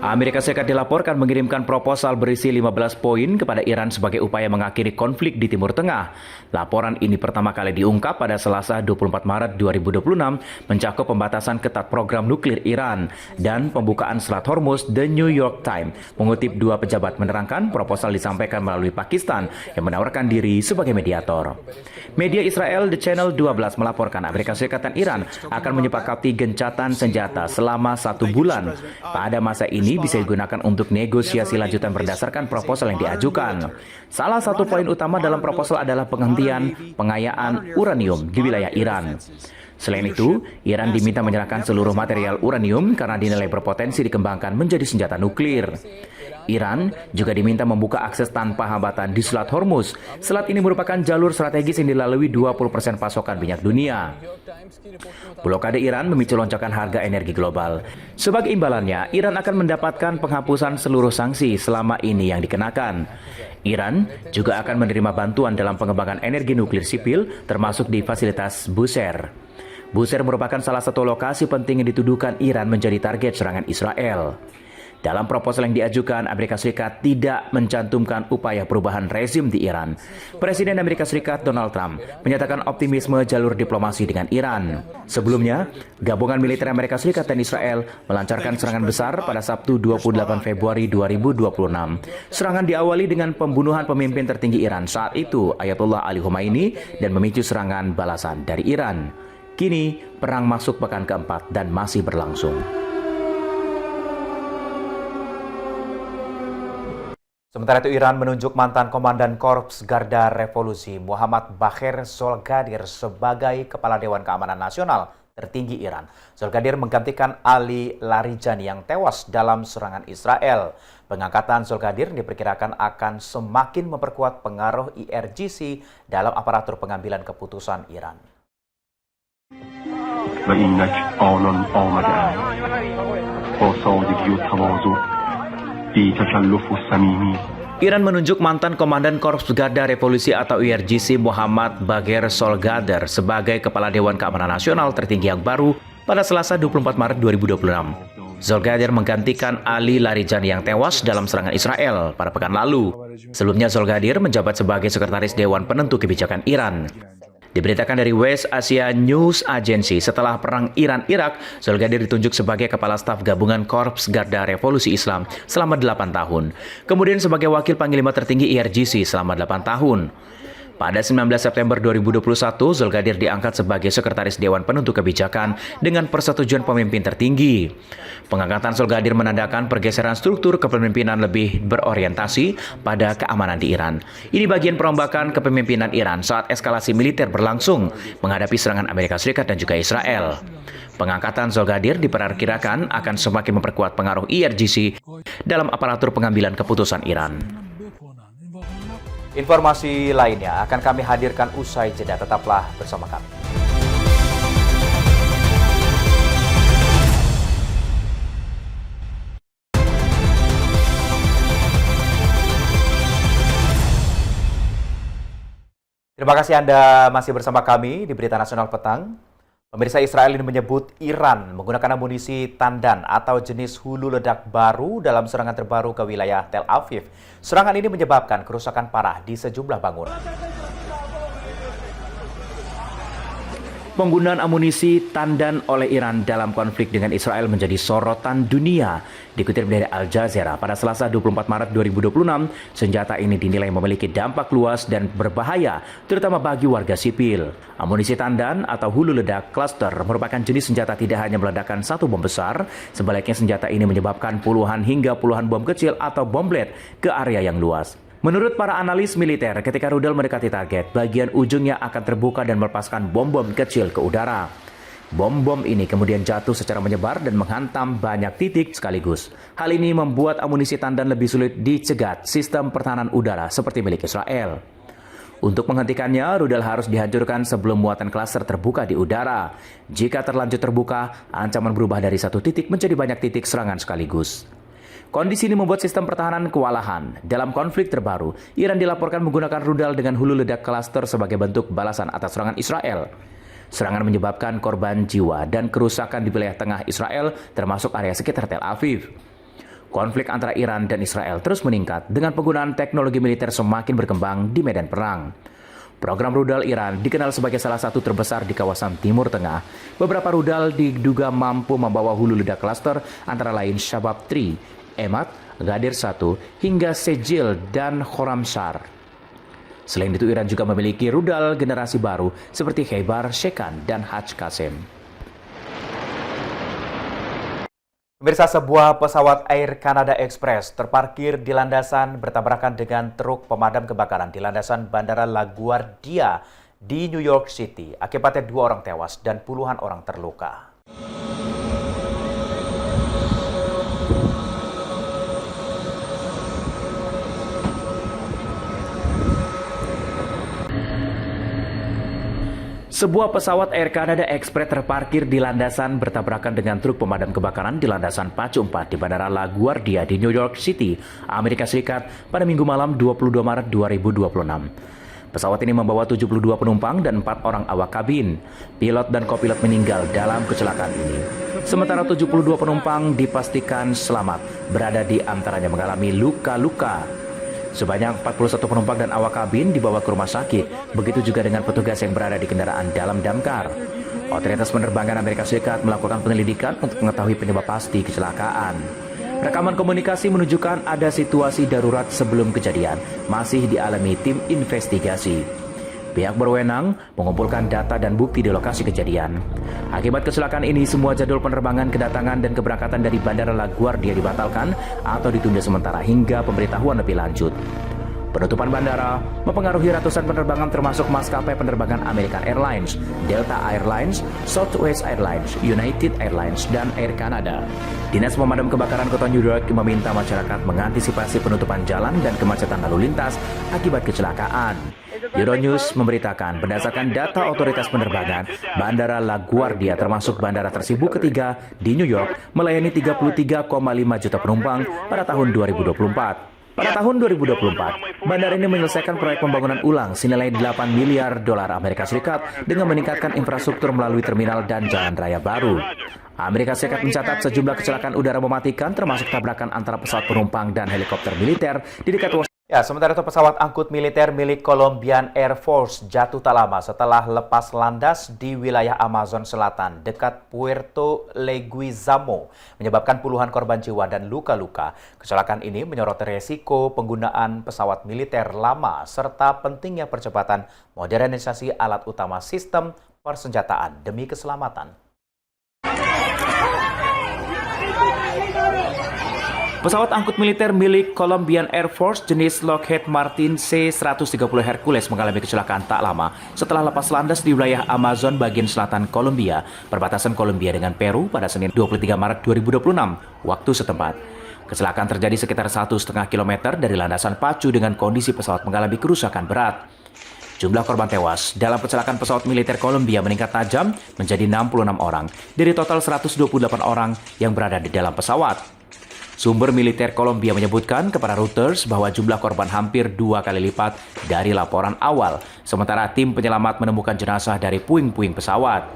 Amerika Serikat dilaporkan mengirimkan proposal berisi 15 poin kepada Iran sebagai upaya mengakhiri konflik di Timur Tengah. Laporan ini pertama kali diungkap pada Selasa 24 Maret 2026, mencakup pembatasan ketat program nuklir Iran dan pembukaan Selat Hormuz. The New York Times mengutip dua pejabat menerangkan proposal disampaikan melalui Pakistan yang menawarkan diri sebagai mediator. Media Israel The Channel 12 melaporkan Amerika Serikat dan Iran akan menyepakati gencatan senjata selama 1 bulan. Pada masa ini bisa digunakan untuk negosiasi lanjutan berdasarkan proposal yang diajukan. Salah satu poin utama dalam proposal adalah penghentian pengayaan uranium di wilayah Iran. Selain itu, Iran diminta menyerahkan seluruh material uranium karena dinilai berpotensi dikembangkan menjadi senjata nuklir. Iran juga diminta membuka akses tanpa hambatan di Selat Hormuz. Selat ini merupakan jalur strategis yang dilalui 20% pasokan minyak dunia. Blokade Iran memicu lonjakan harga energi global. Sebagai imbalannya, Iran akan mendapatkan penghapusan seluruh sanksi selama ini yang dikenakan. Iran juga akan menerima bantuan dalam pengembangan energi nuklir sipil, termasuk di fasilitas Bushehr. Bushehr merupakan salah satu lokasi penting yang dituduhkan Iran menjadi target serangan Israel. Dalam proposal yang diajukan, Amerika Serikat tidak mencantumkan upaya perubahan rezim di Iran. Presiden Amerika Serikat Donald Trump menyatakan optimisme jalur diplomasi dengan Iran. Sebelumnya, gabungan militer Amerika Serikat dan Israel melancarkan serangan besar pada Sabtu 28 Februari 2026. Serangan diawali dengan pembunuhan pemimpin tertinggi Iran saat itu, Ayatollah Ali Khomeini, dan memicu serangan balasan dari Iran. Kini, perang masuk pekan keempat dan masih berlangsung. Sementara itu, Iran menunjuk mantan Komandan Korps Garda Revolusi Muhammad Bagher Zolgadir sebagai Kepala Dewan Keamanan Nasional tertinggi Iran. Zolgadir menggantikan Ali Larijani yang tewas dalam serangan Israel. Pengangkatan Zolgadir diperkirakan akan semakin memperkuat pengaruh IRGC dalam aparatur pengambilan keputusan Iran. Iran menunjuk mantan Komandan Korps Garda Revolusi atau IRGC Muhammad Bagher Zolgadir sebagai Kepala Dewan Keamanan Nasional tertinggi yang baru pada Selasa 24 Maret 2026. Zolgadir menggantikan Ali Larijani yang tewas dalam serangan Israel pada pekan lalu. Sebelumnya Zolgadir menjabat sebagai Sekretaris Dewan Penentu Kebijakan Iran. Diberitakan dari West Asia News Agency, setelah perang Iran-Irak, Zolgadir ditunjuk sebagai Kepala Staf Gabungan Korps Garda Revolusi Islam selama 8 tahun. Kemudian sebagai Wakil Panglima Tertinggi IRGC selama 8 tahun. Pada 19 September 2021, Zolgadir diangkat sebagai Sekretaris Dewan Penentu Kebijakan dengan persetujuan pemimpin tertinggi. Pengangkatan Zolgadir menandakan pergeseran struktur kepemimpinan lebih berorientasi pada keamanan di Iran. Ini bagian perombakan kepemimpinan Iran saat eskalasi militer berlangsung menghadapi serangan Amerika Serikat dan juga Israel. Pengangkatan Zolgadir diperkirakan akan semakin memperkuat pengaruh IRGC dalam aparatur pengambilan keputusan Iran. Informasi lainnya akan kami hadirkan usai jeda. Tetaplah bersama kami. Terima kasih Anda masih bersama kami di Berita Nasional Petang. Pemirsa, Israel ini menyebut Iran menggunakan amunisi tandan atau jenis hulu ledak baru dalam serangan terbaru ke wilayah Tel Aviv. Serangan ini menyebabkan kerusakan parah di sejumlah bangunan. Penggunaan amunisi tandan oleh Iran dalam konflik dengan Israel menjadi sorotan dunia. Dikutip dari Al Jazeera, pada Selasa 24 Maret 2026, senjata ini dinilai memiliki dampak luas dan berbahaya, terutama bagi warga sipil. Amunisi tandan atau hulu ledak cluster merupakan jenis senjata tidak hanya meledakkan satu bom besar, sebaliknya senjata ini menyebabkan puluhan hingga puluhan bom kecil atau bomblet ke area yang luas. Menurut para analis militer, ketika rudal mendekati target, bagian ujungnya akan terbuka dan melepaskan bom-bom kecil ke udara. Bom-bom ini kemudian jatuh secara menyebar dan menghantam banyak titik sekaligus. Hal ini membuat amunisi tandan lebih sulit dicegat sistem pertahanan udara seperti milik Israel. Untuk menghentikannya, rudal harus dihancurkan sebelum muatan klaster terbuka di udara. Jika terlanjur terbuka, ancaman berubah dari satu titik menjadi banyak titik serangan sekaligus. Kondisi ini membuat sistem pertahanan kewalahan. Dalam konflik terbaru, Iran dilaporkan menggunakan rudal dengan hulu ledak klaster sebagai bentuk balasan atas serangan Israel. Serangan menyebabkan korban jiwa dan kerusakan di wilayah tengah Israel, termasuk area sekitar Tel Aviv. Konflik antara Iran dan Israel terus meningkat dengan penggunaan teknologi militer semakin berkembang di medan perang. Program rudal Iran dikenal sebagai salah satu terbesar di kawasan Timur Tengah. Beberapa rudal diduga mampu membawa hulu ledak klaster antara lain Shabab 3, Emat, Ghadir 1, hingga Sejil dan Khorramshahr. Selain itu, Iran juga memiliki rudal generasi baru seperti Khaybar, Shekan, dan Haj Qasim. Pemirsa, sebuah pesawat Air Canada Express terparkir di landasan bertabrakan dengan truk pemadam kebakaran di landasan Bandara LaGuardia di New York City. Akibatnya 2 orang tewas dan puluhan orang terluka. Sebuah pesawat Air Canada Express terparkir di landasan bertabrakan dengan truk pemadam kebakaran di landasan Pacu 4 di Bandara LaGuardia di New York City, Amerika Serikat pada Minggu malam 22 Maret 2026. Pesawat ini membawa 72 penumpang dan 4 orang awak kabin. Pilot dan kopilot meninggal dalam kecelakaan ini. Sementara 72 penumpang dipastikan selamat, berada di antaranya mengalami luka-luka. Sebanyak 41 penumpang dan awak kabin dibawa ke rumah sakit, begitu juga dengan petugas yang berada di kendaraan dalam damkar. Otoritas penerbangan Amerika Serikat melakukan penyelidikan untuk mengetahui penyebab pasti kecelakaan. Rekaman komunikasi menunjukkan ada situasi darurat sebelum kejadian, masih dialami tim investigasi. Pihak berwenang mengumpulkan data dan bukti di lokasi kejadian. Akibat kecelakaan ini, semua jadwal penerbangan, kedatangan, dan keberangkatan dari Bandara LaGuardia dibatalkan atau ditunda sementara hingga pemberitahuan lebih lanjut. Penutupan bandara mempengaruhi ratusan penerbangan termasuk maskapai penerbangan American Airlines, Delta Airlines, Southwest Airlines, United Airlines, dan Air Canada. Dinas Pemadam Kebakaran Kota New York meminta masyarakat mengantisipasi penutupan jalan dan kemacetan lalu lintas akibat kecelakaan. Euronews memberitakan berdasarkan data otoritas penerbangan, Bandara LaGuardia termasuk bandara tersibuk ketiga di New York melayani 33,5 juta penumpang pada tahun 2024. Pada tahun 2024, bandara ini menyelesaikan proyek pembangunan ulang senilai 8 miliar dolar Amerika Serikat dengan meningkatkan infrastruktur melalui terminal dan jalan raya baru. Amerika Serikat mencatat sejumlah kecelakaan udara mematikan termasuk tabrakan antara pesawat penumpang dan helikopter militer di dekat Washington. Ya, sementara itu pesawat angkut militer milik Colombian Air Force jatuh tak lama setelah lepas landas di wilayah Amazon Selatan dekat Puerto Leguizamo, menyebabkan puluhan korban jiwa dan luka-luka. Kecelakaan ini menyoroti resiko penggunaan pesawat militer lama serta pentingnya percepatan modernisasi alat utama sistem persenjataan demi keselamatan. Pesawat angkut militer milik Colombian Air Force jenis Lockheed Martin C-130 Hercules mengalami kecelakaan tak lama setelah lepas landas di wilayah Amazon bagian selatan Kolombia, perbatasan Kolombia dengan Peru pada Senin 23 Maret 2026, waktu setempat. Kecelakaan terjadi sekitar 1,5 km dari landasan pacu dengan kondisi pesawat mengalami kerusakan berat. Jumlah korban tewas dalam kecelakaan pesawat militer Kolombia meningkat tajam menjadi 66 orang dari total 128 orang yang berada di dalam pesawat. Sumber militer Kolombia menyebutkan kepada Reuters bahwa jumlah korban hampir 2 kali lipat dari laporan awal, sementara tim penyelamat menemukan jenazah dari puing-puing pesawat.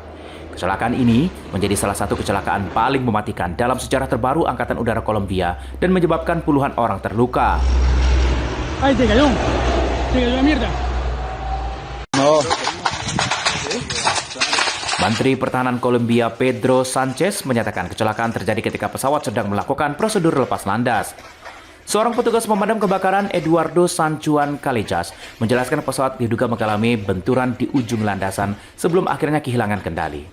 Kecelakaan ini menjadi salah satu kecelakaan paling mematikan dalam sejarah terbaru Angkatan Udara Kolombia dan menyebabkan puluhan orang terluka. Menteri Pertahanan Kolombia Pedro Sanchez menyatakan kecelakaan terjadi ketika pesawat sedang melakukan prosedur lepas landas. Seorang petugas pemadam kebakaran Eduardo Sanchuan Callejas menjelaskan pesawat diduga mengalami benturan di ujung landasan sebelum akhirnya kehilangan kendali.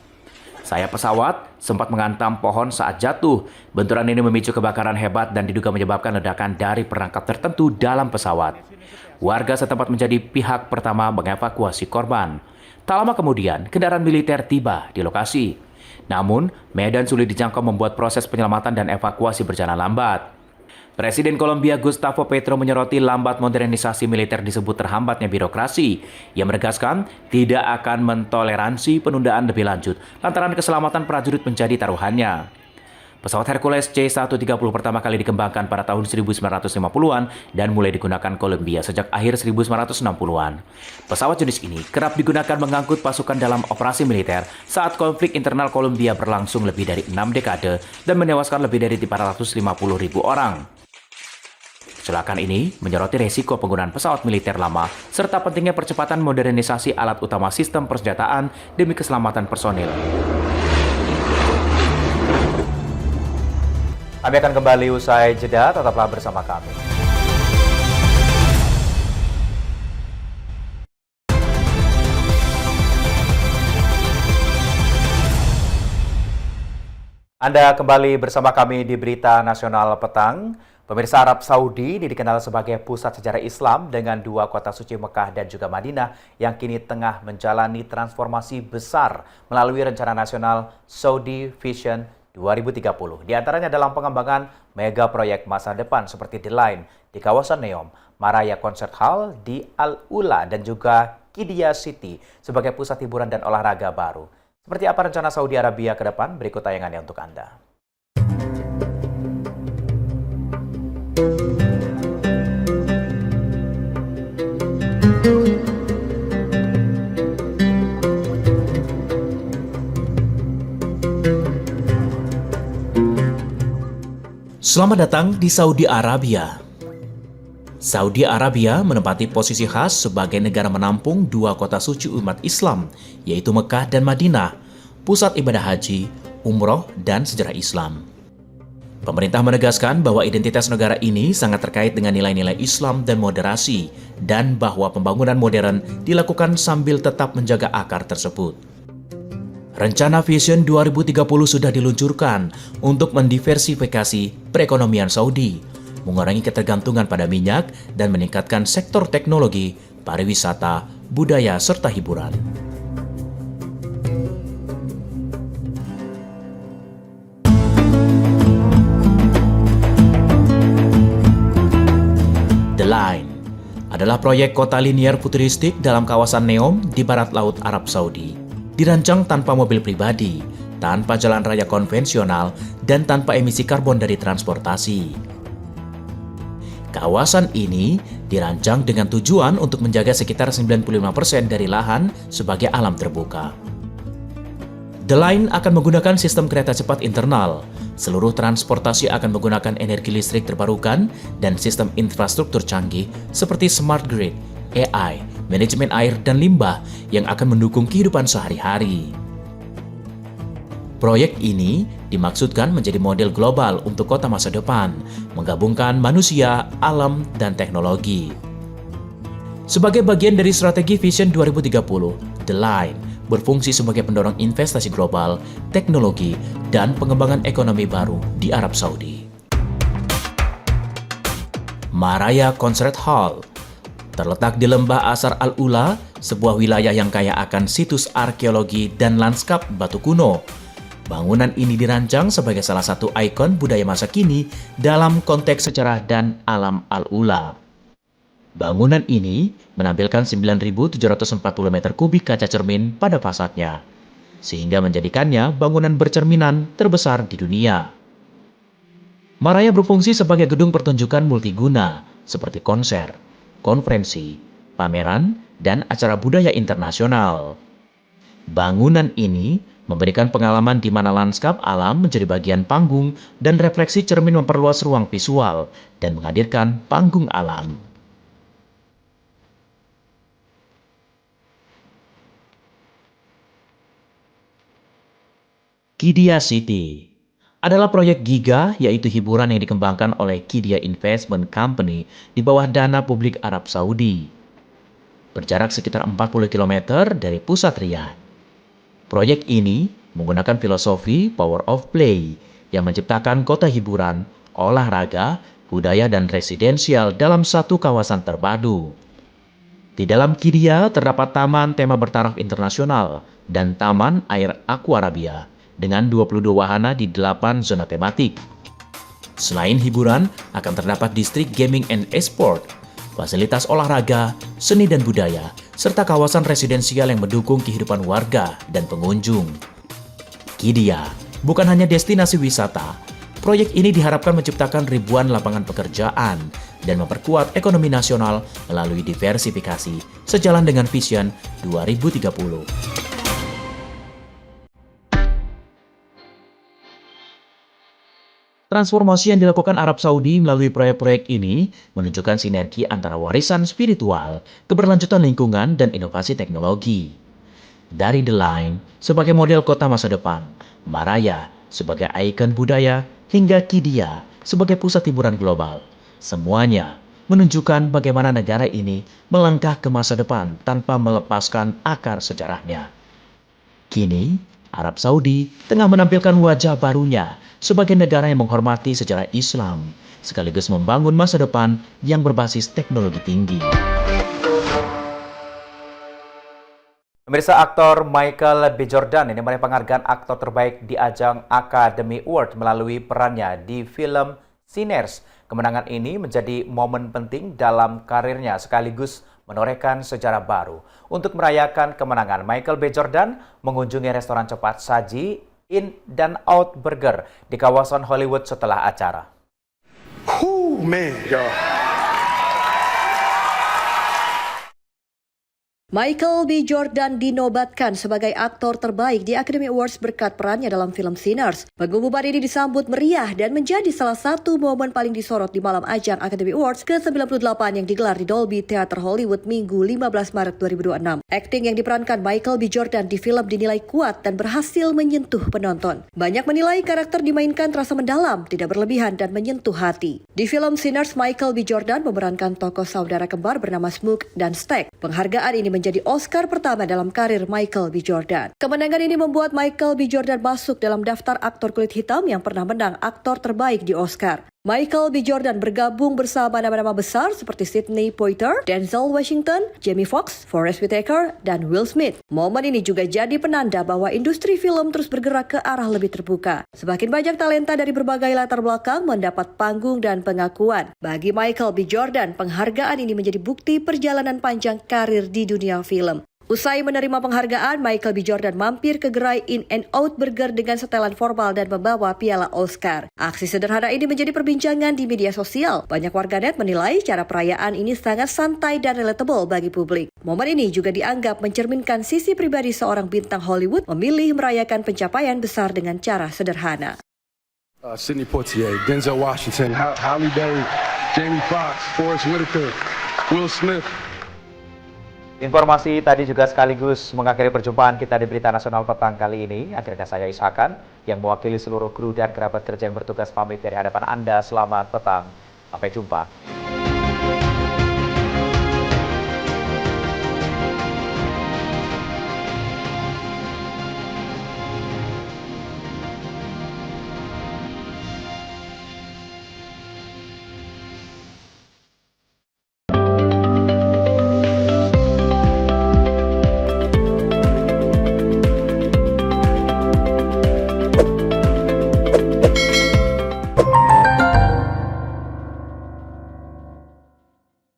Sayap pesawat sempat menghantam pohon saat jatuh. Benturan ini memicu kebakaran hebat dan diduga menyebabkan ledakan dari perangkat tertentu dalam pesawat. Warga setempat menjadi pihak pertama mengevakuasi korban. Tak lama kemudian, kendaraan militer tiba di lokasi. Namun, medan sulit dijangkau membuat proses penyelamatan dan evakuasi berjalan lambat. Presiden Kolombia Gustavo Petro menyoroti lambat modernisasi militer disebut terhambatnya birokrasi. Ia menegaskan tidak akan mentoleransi penundaan lebih lanjut lantaran keselamatan prajurit menjadi taruhannya. Pesawat Hercules C-130 pertama kali dikembangkan pada tahun 1950-an dan mulai digunakan Kolombia sejak akhir 1960-an. Pesawat jenis ini kerap digunakan mengangkut pasukan dalam operasi militer saat konflik internal Kolombia berlangsung lebih dari 6 dekade dan menewaskan lebih dari 450.000 orang. Kecelakaan ini menyoroti resiko penggunaan pesawat militer lama serta pentingnya percepatan modernisasi alat utama sistem persenjataan demi keselamatan personil. Kami akan kembali usai jeda, tetaplah bersama kami. Anda kembali bersama kami di Berita Nasional Petang. Pemirsa, Arab Saudi dikenal sebagai pusat sejarah Islam dengan dua kota suci Mekah dan juga Madinah yang kini tengah menjalani transformasi besar melalui rencana nasional Saudi Vision 2030. Di antaranya dalam pengembangan mega proyek masa depan seperti The Line di kawasan Neom, Maraya Concert Hall di Al-Ula dan juga Qiddiya City sebagai pusat hiburan dan olahraga baru. Seperti apa rencana Saudi Arabia ke depan? Berikut tayangannya untuk Anda. Selamat datang di Saudi Arabia. Saudi Arabia menempati posisi khas sebagai negara menampung dua kota suci umat Islam, yaitu Mekah dan Madinah, pusat ibadah haji, umroh, dan sejarah Islam. Pemerintah menegaskan bahwa identitas negara ini sangat terkait dengan nilai-nilai Islam dan moderasi, dan bahwa pembangunan modern dilakukan sambil tetap menjaga akar tersebut. Rencana Vision 2030 sudah diluncurkan untuk mendiversifikasi perekonomian Saudi, mengurangi ketergantungan pada minyak, dan meningkatkan sektor teknologi, pariwisata, budaya, serta hiburan. The Line adalah proyek kota linier futuristik dalam kawasan Neom di barat laut Arab Saudi. Dirancang tanpa mobil pribadi, tanpa jalan raya konvensional, dan tanpa emisi karbon dari transportasi. Kawasan ini dirancang dengan tujuan untuk menjaga sekitar 95% dari lahan sebagai alam terbuka. The Line akan menggunakan sistem kereta cepat internal. Seluruh transportasi akan menggunakan energi listrik terbarukan dan sistem infrastruktur canggih seperti smart grid, AI, manajemen air dan limbah yang akan mendukung kehidupan sehari-hari. Proyek ini dimaksudkan menjadi model global untuk kota masa depan, menggabungkan manusia, alam, dan teknologi. Sebagai bagian dari strategi Vision 2030, The Line berfungsi sebagai pendorong investasi global, teknologi, dan pengembangan ekonomi baru di Arab Saudi. Maraya Concert Hall terletak di lembah Asar Al-Ula, sebuah wilayah yang kaya akan situs arkeologi dan lanskap batu kuno. Bangunan ini dirancang sebagai salah satu ikon budaya masa kini dalam konteks sejarah dan alam Al-Ula. Bangunan ini menampilkan 9.740 meter kubik kaca cermin pada fasadnya, sehingga menjadikannya bangunan bercerminan terbesar di dunia. Maraya berfungsi sebagai gedung pertunjukan multiguna, seperti konser, konferensi, pameran, dan acara budaya internasional. Bangunan ini memberikan pengalaman di mana lanskap alam menjadi bagian panggung dan refleksi cermin memperluas ruang visual dan menghadirkan panggung alam. Qiddiya City adalah proyek giga, yaitu hiburan yang dikembangkan oleh Qiddiya Investment Company di bawah dana publik Arab Saudi. Berjarak sekitar 40 km dari pusat Riyadh. Proyek ini menggunakan filosofi Power of Play yang menciptakan kota hiburan, olahraga, budaya, dan residensial dalam satu kawasan terpadu. Di dalam Qiddiya terdapat taman tema bertaraf internasional dan taman air Aquarabia dengan 22 wahana di 8 zona tematik. Selain hiburan, akan terdapat distrik gaming and e-sport, fasilitas olahraga, seni dan budaya, serta kawasan residensial yang mendukung kehidupan warga dan pengunjung. Qiddiya bukan hanya destinasi wisata, proyek ini diharapkan menciptakan ribuan lapangan pekerjaan dan memperkuat ekonomi nasional melalui diversifikasi sejalan dengan Vision 2030. Transformasi yang dilakukan Arab Saudi melalui proyek-proyek ini menunjukkan sinergi antara warisan spiritual, keberlanjutan lingkungan, dan inovasi teknologi. Dari The Line sebagai model kota masa depan, Maraya sebagai ikon budaya, hingga Qiddiya sebagai pusat hiburan global, semuanya menunjukkan bagaimana negara ini melangkah ke masa depan tanpa melepaskan akar sejarahnya. Kini, Arab Saudi tengah menampilkan wajah barunya sebagai negara yang menghormati sejarah Islam, sekaligus membangun masa depan yang berbasis teknologi tinggi. Pemirsa, aktor Michael B. Jordan ini meraih penghargaan aktor terbaik di ajang Academy Award melalui perannya di film Sinners. Kemenangan ini menjadi momen penting dalam karirnya sekaligus menorehkan sejarah baru. Untuk merayakan kemenangan, Michael B. Jordan mengunjungi restoran cepat saji In dan Out Burger di kawasan Hollywood setelah acara. Michael B. Jordan dinobatkan sebagai aktor terbaik di Academy Awards berkat perannya dalam film Sinners. Pengumuman ini disambut meriah dan menjadi salah satu momen paling disorot di malam ajang Academy Awards ke-98 yang digelar di Dolby Theater Hollywood Minggu 15 Maret 2026. Akting yang diperankan Michael B. Jordan di film dinilai kuat dan berhasil menyentuh penonton. Banyak menilai karakter dimainkan terasa mendalam, tidak berlebihan dan menyentuh hati. Di film Sinners, Michael B. Jordan memerankan tokoh saudara kembar bernama Smook dan Stack. Penghargaan ini menjadi Oscar pertama dalam karir Michael B. Jordan. Kemenangan ini membuat Michael B. Jordan masuk dalam daftar aktor kulit hitam yang pernah menang aktor terbaik di Oscar. Michael B. Jordan bergabung bersama nama-nama besar seperti Sidney Poitier, Denzel Washington, Jamie Foxx, Forest Whitaker, dan Will Smith. Momen ini juga jadi penanda bahwa industri film terus bergerak ke arah lebih terbuka. Semakin banyak talenta dari berbagai latar belakang mendapat panggung dan pengakuan. Bagi Michael B. Jordan, penghargaan ini menjadi bukti perjalanan panjang karir di dunia film. Usai menerima penghargaan, Michael B. Jordan mampir ke gerai In and Out Burger dengan setelan formal dan membawa piala Oscar. Aksi sederhana ini menjadi perbincangan di media sosial. Banyak warganet menilai cara perayaan ini sangat santai dan relatable bagi publik. Momen ini juga dianggap mencerminkan sisi pribadi seorang bintang Hollywood memilih merayakan pencapaian besar dengan cara sederhana. Sidney Poitier, Denzel Washington, Halle Berry, Jamie Foxx, Forest Whitaker, Will Smith. Informasi tadi juga sekaligus mengakhiri perjumpaan kita di Berita Nasional petang kali ini. Akhirnya saya Ishakan yang mewakili seluruh kru dan kerabat kerja yang bertugas pamit dari hadapan Anda. Selamat petang. Sampai jumpa.